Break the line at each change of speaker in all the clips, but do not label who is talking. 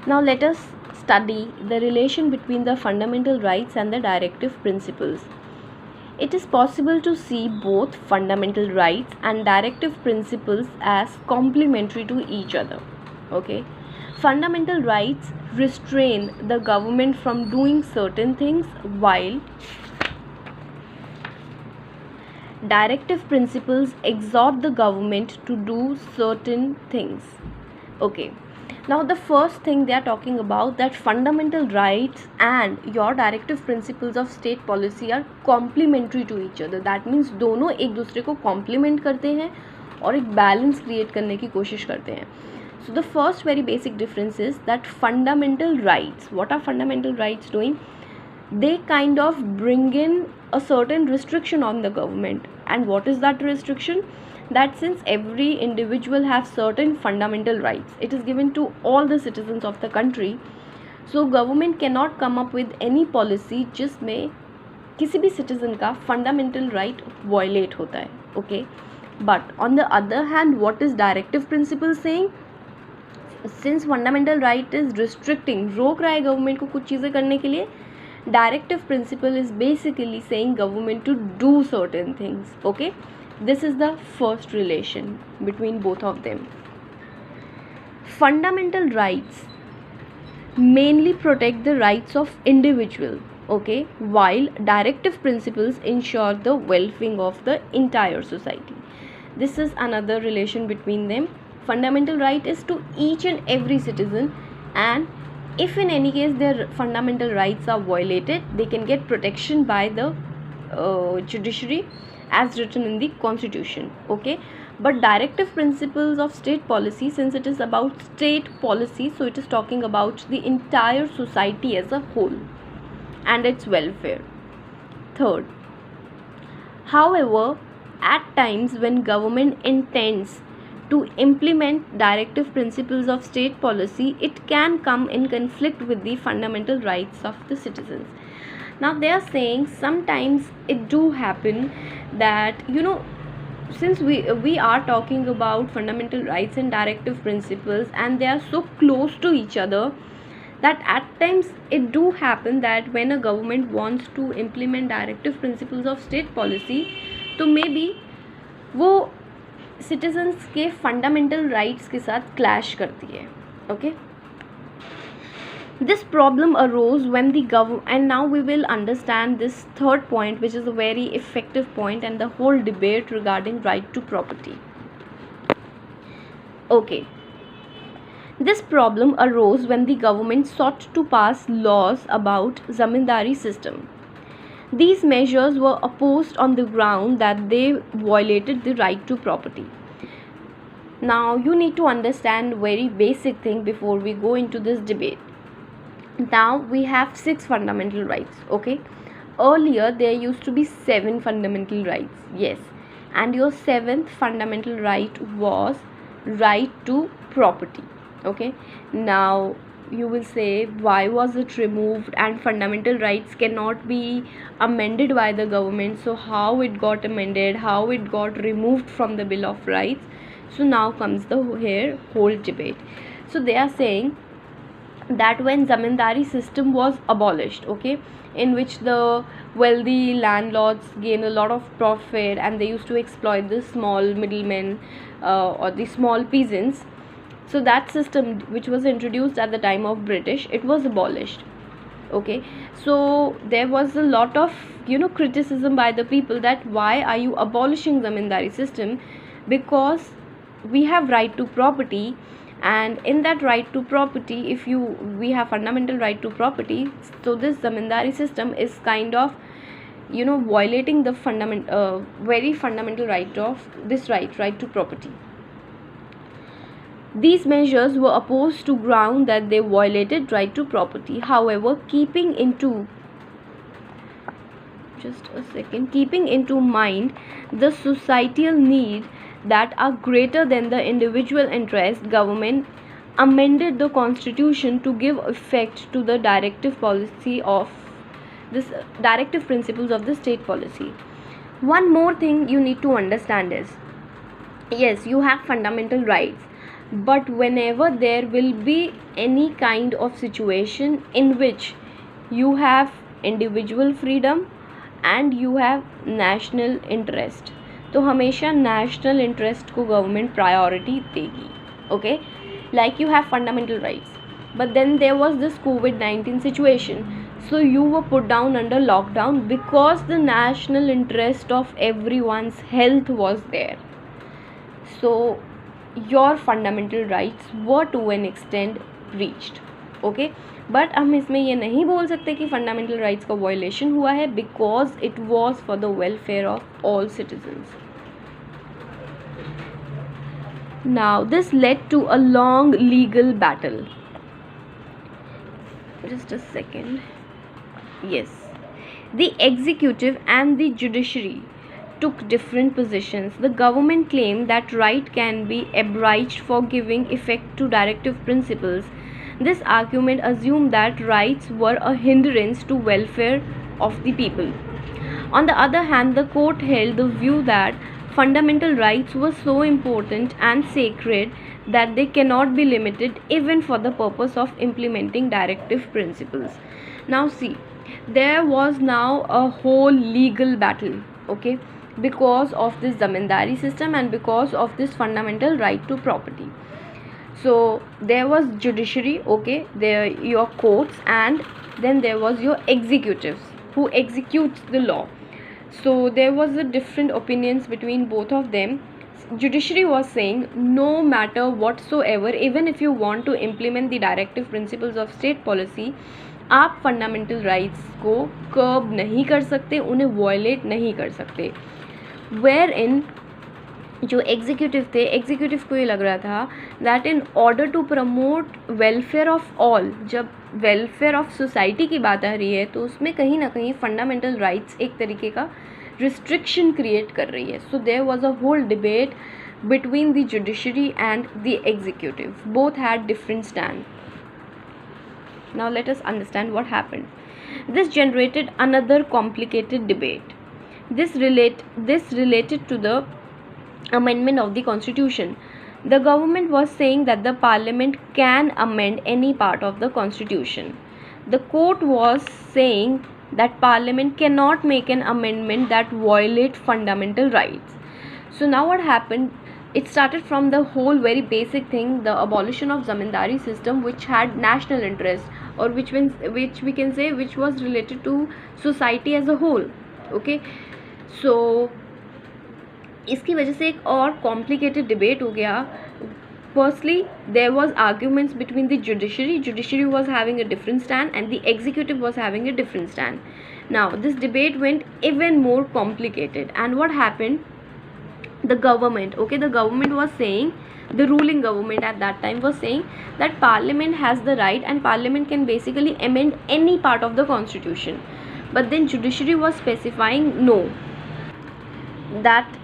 Now let us study the relation between the fundamental rights and the directive principles. It is possible to see both fundamental rights and directive principles as complementary to each other. Okay, fundamental rights restrain the government from doing certain things, while directive principles exhort the government to do certain things. Okay, now the first thing they are talking about, that fundamental rights and your directive principles of state policy are complementary to each other. that means दोनों एक दूसरे को complement करते हैं और एक balance create करने की कोशिश करते हैं. So the first very basic difference is that fundamental rights, what are fundamental rights doing? They kind of bring in a certain restriction on the government. And what is that restriction? That since every individual have certain fundamental rights, it is given to all the citizens of the country, so government cannot come up with any policy जिसमें किसी भी citizen का fundamental right violate होता है. Okay, but on the other hand, what is directive principle saying? Since fundamental right is restricting, रोक रहा है government को कुछ चीज़ें करने के लिए, directive principle is basically saying government to do certain things. Okay, this is the first relation between both of them. Fundamental rights mainly protect the rights of individual, okay, while directive principles ensure the welfare of the entire society. This is another relation between them. Fundamental right is to each and every citizen, and if in any case their fundamental rights are violated, they can get protection by the judiciary as written in the constitution. Okay, but directive principles of state policy, since it is about state policy, so it is talking about the entire society as a whole and its welfare. Third, however, at times when government intends to implement directive principles of state policy, it can come in conflict with the fundamental rights of the citizens. Now they are saying sometimes it do happen that, since we are talking about fundamental rights and directive principles, and they are so close to each other, that at times it do happen that when a government wants to implement directive principles of state policy, तो maybe वो citizens के fundamental rights के साथ clash करती है. Okay, this problem arose when the government, and now we will understand this third point, which is a very effective point and the whole debate regarding right to property. Okay, this problem arose when the government sought to pass laws about zamindari system. These measures were opposed on the ground that they violated the right to property. Now you need to understand very basic thing before we go into this debate. Now we have 6 fundamental rights. Okay, earlier there used to be 7 fundamental rights. Yes, and your 7th fundamental right was right to property. Okay, now you will say, why was it removed, and fundamental rights cannot be amended by the government, so how it got amended, how it got removed from the Bill of Rights? So now comes the whole debate. So they are saying that when zamindari system was abolished, okay, in which the wealthy landlords gain a lot of profit and they used to exploit the small middlemen or the small peasants, so that system which was introduced at the time of British, it was abolished. Okay, so there was a lot of criticism by the people that why are you abolishing zamindari system, because we have right to property, and in that right to property, we have fundamental right to property, so this zamindari system is kind of violating the very fundamental right of this right to property. These measures were opposed to ground that they violated right to property. However, keeping into mind the societal need that are greater than the individual interest, government amended the constitution to give effect to the directive principles of the state policy. One more thing you need to understand is, yes, you have fundamental rights, but whenever there will be any kind of situation in which you have individual freedom and you have national interest, तो हमेशा national interest को government priority देगी. Okay, like you have fundamental rights, but then there was this COVID-19 situation, so you were put down under lockdown because the national interest of everyone's health was there. So your fundamental rights were to an extent breached. Okay, but हम इसमें ये नहीं बोल सकते कि fundamental rights का violation हुआ है, because it was for the welfare of all citizens. Now this led to a long legal battle. Just a second. Yes, the executive and the judiciary took different positions. The government claimed that right can be abridged for giving effect to directive principles. This argument assumed that rights were a hindrance to welfare of the people. On the other hand, the court held the view that fundamental rights were so important and sacred that they cannot be limited even for the purpose of implementing directive principles. Now see, there was now a whole legal battle, okay, because of this zamindari system and because of this fundamental right to property. So there was judiciary, okay, there your courts, and then there was your executives who executes the law. So there was a different opinions between both of them. Judiciary was saying no matter whatsoever, even if you want to implement the directive principles of state policy, आप fundamental rights को कर्ब नहीं कर सकते, उन्हें violet नहीं कर सकते. Where इन जो एग्जीक्यूटिव थे, एग्जीक्यूटिव को ये लग रहा था that in order to promote welfare of all, जब वेलफेयर ऑफ सोसाइटी की बात आ रही है तो उसमें कहीं ना कहीं फंडामेंटल राइट्स एक तरीके का रिस्ट्रिक्शन क्रिएट कर रही है. So there was a whole debate between the judiciary and the executive. Both had different stand. Now let us understand what happened. This generated another complicated debate. This related to the amendment of the constitution. The government was saying that the parliament can amend any part of the constitution. The court was saying that parliament cannot make an amendment that violate fundamental rights. So now what happened? It started from the whole very basic thing, the abolition of zamindari system, which had national interest, or which we can say which was related to society as a whole. Okay, so इसकी वजह से एक और complicated debate हो गया. Firstly, there was arguments between the judiciary. Judiciary was having a different stand and the executive was having a different stand. Now this debate went even more complicated, and what happened? The government, okay, the government was saying, the ruling government at that time was saying that parliament has the right and parliament can basically amend any part of the constitution. But then judiciary was specifying no, that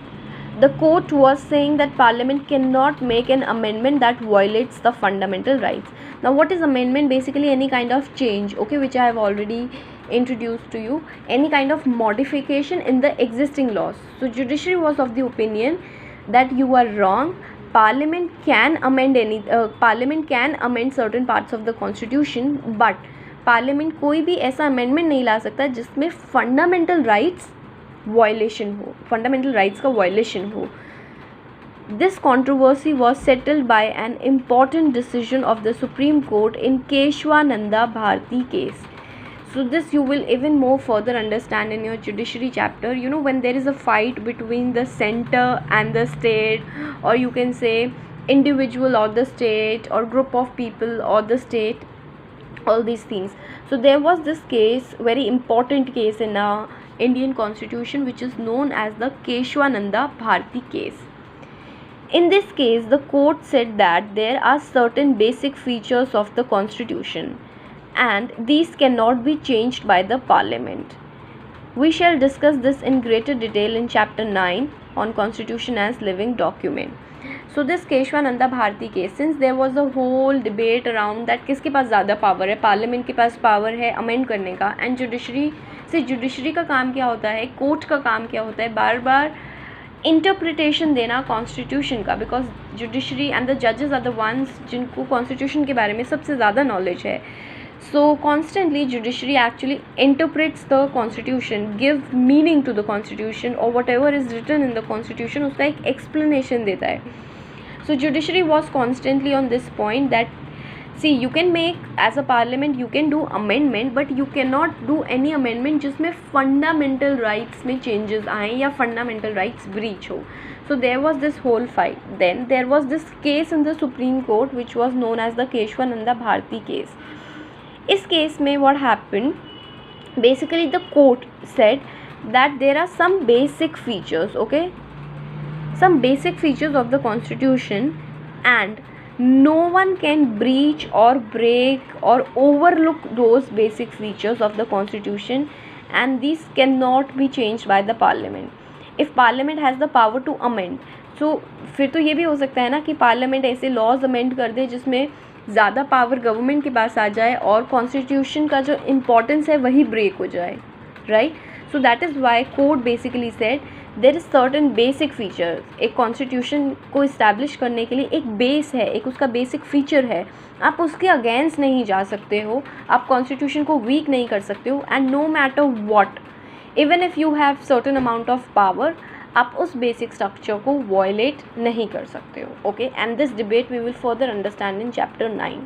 the court was saying that parliament cannot make an amendment that violates the fundamental rights. Now what is amendment? Basically any kind of change, okay, which I have already introduced to you, any kind of modification in the existing laws. So judiciary was of the opinion that you are wrong. Parliament can amend certain parts of the constitution, but parliament कोई भी ऐसा amendment नहीं ला सकता जिसमें fundamental rights violation हो, fundamental rights का violation हो. This controversy was settled by an important decision of the Supreme Court in Keshwananda Bharti case. So this you will even more further understand in your judiciary chapter. You know, when there is a fight between the center and the state, or you can say individual or the state, or group of people or the state, all these things. So there was this case, very important case in our Indian constitution, which is known as the Keshwananda Bharti case. In this case, the court said that there are certain basic features of the constitution and these cannot be changed by the parliament. We shall discuss this in greater detail in chapter 9 on constitution as living document. So this Keshwananda Bharti case, since there was a whole debate around that किसके पास ज़्यादा power है, parliament के पास power है amend करने का, and judiciary का काम क्या होता है, कोर्ट का काम क्या होता है, बार बार इंटरप्रिटेशन देना कॉन्स्टिट्यूशन का, बिकॉज जुडिशरी एंड द जजेस आर द वंस जिनको कॉन्स्टिट्यूशन के बारे में सबसे ज़्यादा नॉलेज है. So constantly judiciary actually interprets the constitution, give meaning to the constitution or whatever is written in the constitution, उसका एक explanation देता है. So judiciary was constantly on this point that see you can make as a parliament you can do amendment but you cannot do any amendment जिसमें fundamental rights में changes आएँ या fundamental rights breach हो. So there was this whole fight. Then there was this case in the Supreme Court which was known as the Keshwananda Bharati case. इस case में what happened, basically the court said that there are some basic features, okay, some basic features of the constitution and no one can breach or break or overlook those basic features of the constitution and these cannot be changed by the parliament if parliament has the power to amend. So फिर तो ये भी हो सकता है ना कि parliament ऐसे लॉज अमेंड कर दे जिसमें ज़्यादा पावर गवर्नमेंट के पास आ जाए और कॉन्स्टिट्यूशन का जो इम्पोर्टेंस है वही ब्रेक हो जाए, right. So that is why court basically said there is certain basic feature. एक कॉन्स्टिट्यूशन को इस्टेब्लिश करने के लिए एक बेस है, एक उसका बेसिक फीचर है. आप उसके अगेंस्ट नहीं जा सकते हो, आप कॉन्स्टिट्यूशन को वीक नहीं कर सकते हो. And no matter what, even if you have certain amount of power, आप उस बेसिक स्ट्रक्चर को वायलेट नहीं कर सकते हो. Okay, and this debate we will further understand in chapter 9.